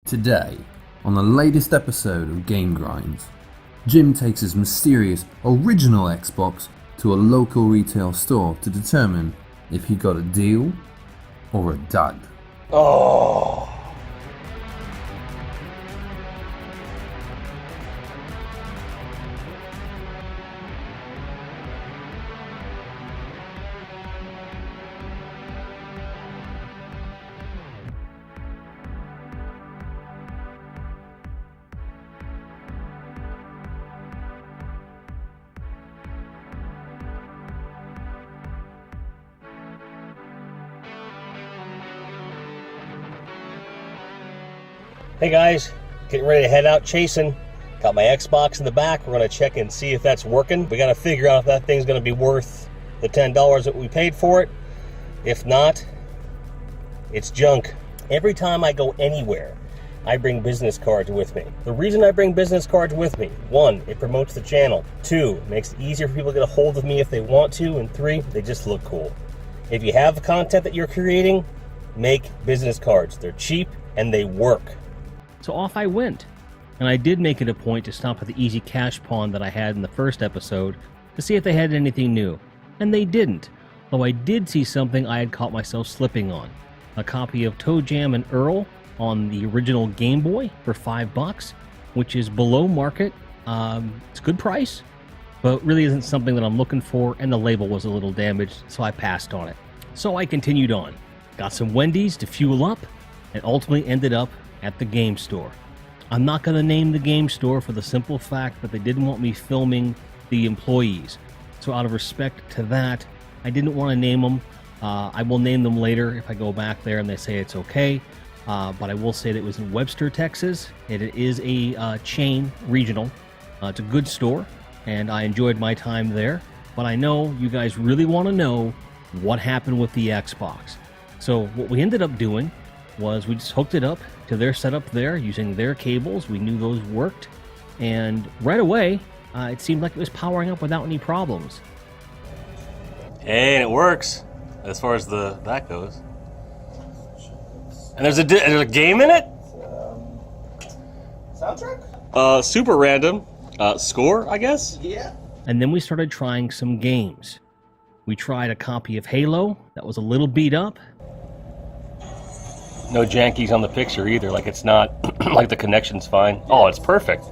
Today, on the latest episode of Game Grinds, Jim takes his mysterious original Xbox to a local retail store to determine if he got a deal or a dud. Oh. Hey guys, getting ready to head out chasing. Got my Xbox in the back. We're going to check and see if that's working. We got to figure out if that thing's going to be worth the $10 that we paid for it. If not, it's junk. Every time I go anywhere, I bring business cards with me. The reason I bring business cards with me, 1, it promotes the channel. 2, it makes it easier for people to get a hold of me if they want to. And 3, they just look cool. If you have the content that you're creating, make business cards. They're cheap and they work. So off I went, and I did make it a point to stop at the Easy Cash pawn that I had in the first episode to see if they had anything new, and they didn't, though I did see something I had caught myself slipping on, a copy of Toe Jam and Earl on the original Game Boy for $5, which is below market. It's a good price, but really isn't something that I'm looking for, and the label was a little damaged, so I passed on it. So I continued on, got some Wendy's to fuel up, and ultimately ended up at the game store. I'm not going to name the game store for the simple fact that they didn't want me filming the employees. So out of respect to that, I didn't want to name them. I will name them later if I go back there and they say it's okay. But I will say that it was in Webster, Texas. It is a chain, regional. It's a good store, and I enjoyed my time there. But I know you guys really want to know what happened with the Xbox. So what we ended up doing was we just hooked it up to their setup there using their cables. We knew those worked, and right away it seemed like it was powering up without any problems. And it works as far as that goes. And there's a game in it? Soundtrack? Super random. Score, I guess? Yeah. And then we started trying some games. We tried a copy of Halo that was a little beat up. No jankies on the picture either, like it's not, like the connection's fine. Oh, it's perfect.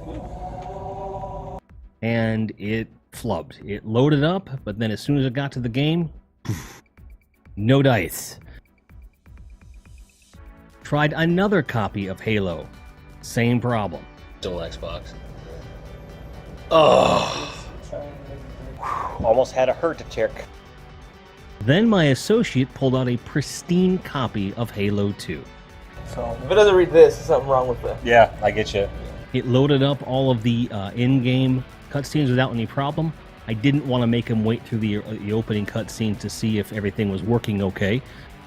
And it flubbed. It loaded up, but then as soon as it got to the game, no dice. Tried another copy of Halo. Same problem. Still Xbox. Oh. Almost had a heart attack. Then my associate pulled out a pristine copy of Halo 2. So if it doesn't read this, there's something wrong with it. Yeah, I get you. It loaded up all of the in-game cutscenes without any problem. I didn't want to make him wait through the opening cutscene to see if everything was working okay.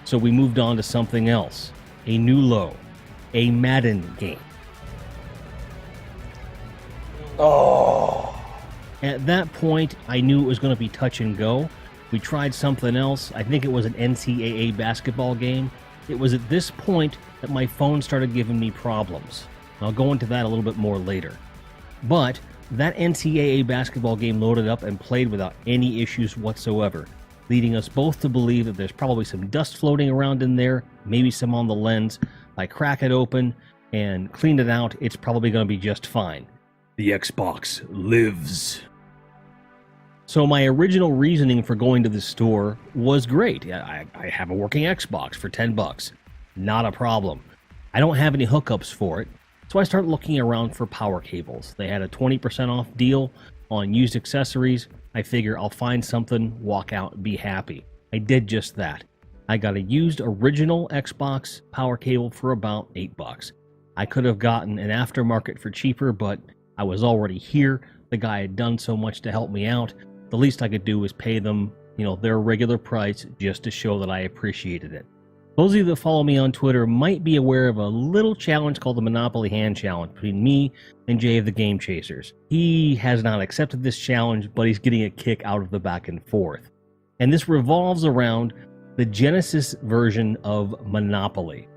So we moved on to something else. A new low. A Madden game. Oh. At that point, I knew it was going to be touch and go. We tried something else. I think it was an NCAA basketball game. It was at this point that my phone started giving me problems. I'll go into that a little bit more later. But that NCAA basketball game loaded up and played without any issues whatsoever, leading us both to believe that there's probably some dust floating around in there, maybe some on the lens. I crack it open and clean it out. It's probably going to be just fine. The Xbox lives. So my original reasoning for going to the store was great. I have a working Xbox for $10. Not a problem. I don't have any hookups for it, so I start looking around for power cables. They had a 20% off deal on used accessories. I figure I'll find something, walk out, be happy. I did just that. I got a used original Xbox power cable for about $8. I could have gotten an aftermarket for cheaper, but I was already here. The guy had done so much to help me out. The least I could do was pay them, their regular price just to show that I appreciated it. Those of you that follow me on Twitter might be aware of a little challenge called the Monopoly Hand Challenge between me and Jay of the Game Chasers. He has not accepted this challenge, but he's getting a kick out of the back and forth. And this revolves around the Genesis version of Monopoly.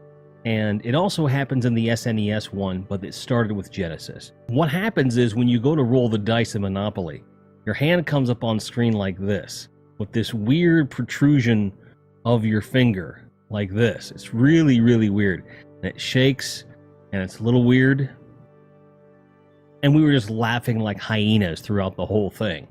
And it also happens in the SNES one, but it started with Genesis. What happens is when you go to roll the dice in Monopoly, your hand comes up on screen like this, with this weird protrusion of your finger, like this. It's really, really weird. And it shakes, and it's a little weird. And we were just laughing like hyenas throughout the whole thing.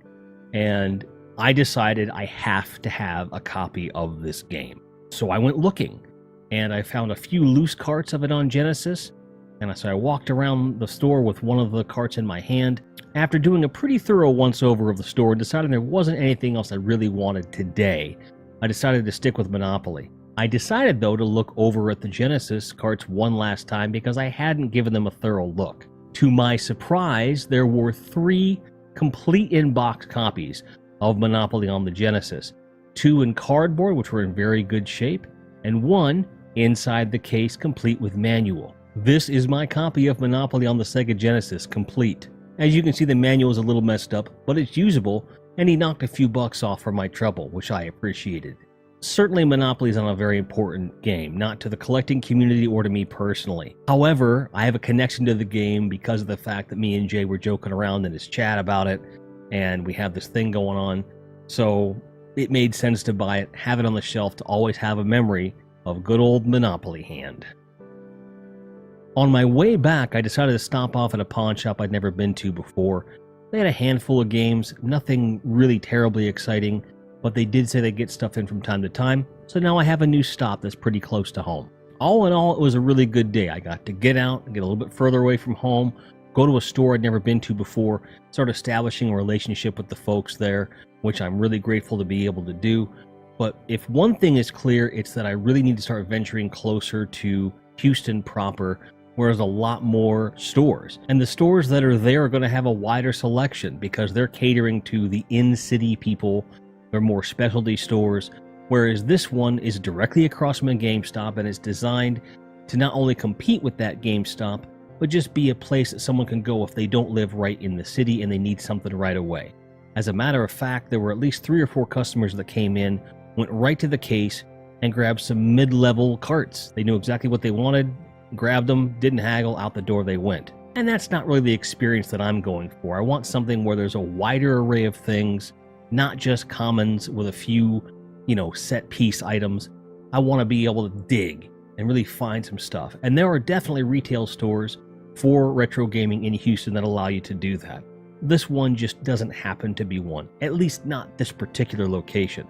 And I decided I have to have a copy of this game. So I went looking, and I found a few loose carts of it on Genesis. And so I walked around the store with one of the carts in my hand. After doing a pretty thorough once-over of the store and deciding there wasn't anything else I really wanted today, I decided to stick with Monopoly. I decided, though, to look over at the Genesis carts one last time because I hadn't given them a thorough look. To my surprise, there were 3 complete in-box copies of Monopoly on the Genesis. 2 in cardboard, which were in very good shape, and 1 inside the case, complete with manual. This is my copy of Monopoly on the Sega Genesis, complete. As you can see, the manual is a little messed up, but it's usable, and he knocked a few bucks off for my trouble, which I appreciated. Certainly Monopoly is a very important game, not to the collecting community or to me personally. However, I have a connection to the game because of the fact that me and Jay were joking around in his chat about it, and we have this thing going on, so it made sense to buy it, have it on the shelf to always have a memory of good old Monopoly hand. On my way back, I decided to stop off at a pawn shop I'd never been to before. They had a handful of games, nothing really terribly exciting, but they did say they get stuff in from time to time, so now I have a new stop that's pretty close to home. All in all, it was a really good day. I got to get out, get a little bit further away from home, go to a store I'd never been to before, start establishing a relationship with the folks there, which I'm really grateful to be able to do. But if one thing is clear, it's that I really need to start venturing closer to Houston proper, where there's a lot more stores. And the stores that are there are going to have a wider selection because they're catering to the in-city people. They're more specialty stores, whereas this one is directly across from a GameStop and is designed to not only compete with that GameStop, but just be a place that someone can go if they don't live right in the city and they need something right away. As a matter of fact, there were at least 3 or 4 customers that came in, went right to the case, and grabbed some mid-level carts. They knew exactly what they wanted, grabbed them, didn't haggle, out the door they went. And that's not really the experience that I'm going for. I want something where there's a wider array of things, not just commons with a few, set piece items. I want to be able to dig and really find some stuff. And there are definitely retail stores for retro gaming in Houston that allow you to do that. This one just doesn't happen to be one, at least not this particular location.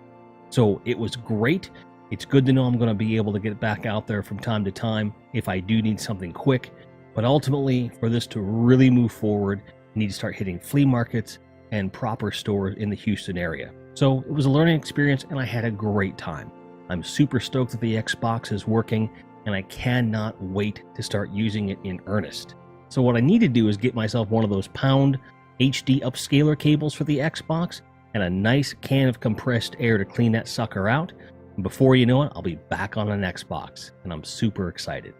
So it was great. It's good to know I'm going to be able to get back out there from time to time if I do need something quick. But ultimately, for this to really move forward, I need to start hitting flea markets and proper stores in the Houston area. So it was a learning experience and I had a great time. I'm super stoked that the Xbox is working and I cannot wait to start using it in earnest. So what I need to do is get myself one of those pound HD upscaler cables for the Xbox and a nice can of compressed air to clean that sucker out. And before you know it, I'll be back on an Xbox and I'm super excited.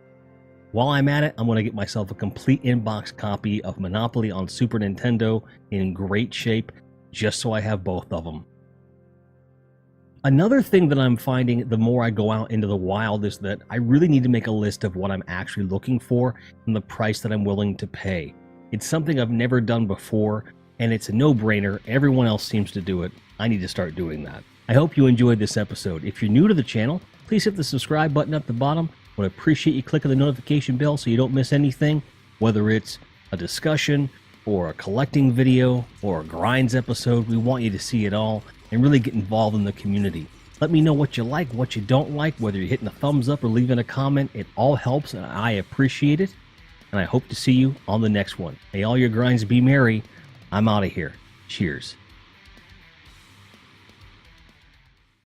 While I'm at it, I'm going to get myself a complete in-box copy of Monopoly on Super Nintendo in great shape, just so I have both of them. Another thing that I'm finding the more I go out into the wild is that I really need to make a list of what I'm actually looking for and the price that I'm willing to pay. It's something I've never done before, and it's a no-brainer. Everyone else seems to do it. I need to start doing that. I hope you enjoyed this episode. If you're new to the channel, please hit the subscribe button at the bottom. Would appreciate you clicking the notification bell so you don't miss anything, whether it's a discussion or a collecting video or a grinds episode. We want you to see it all and really get involved in the community. Let me know what you like, what you don't like, whether you're hitting a thumbs up or leaving a comment. It all helps and I appreciate it. And I hope to see you on the next one. May all your grinds be merry. I'm out of here. Cheers.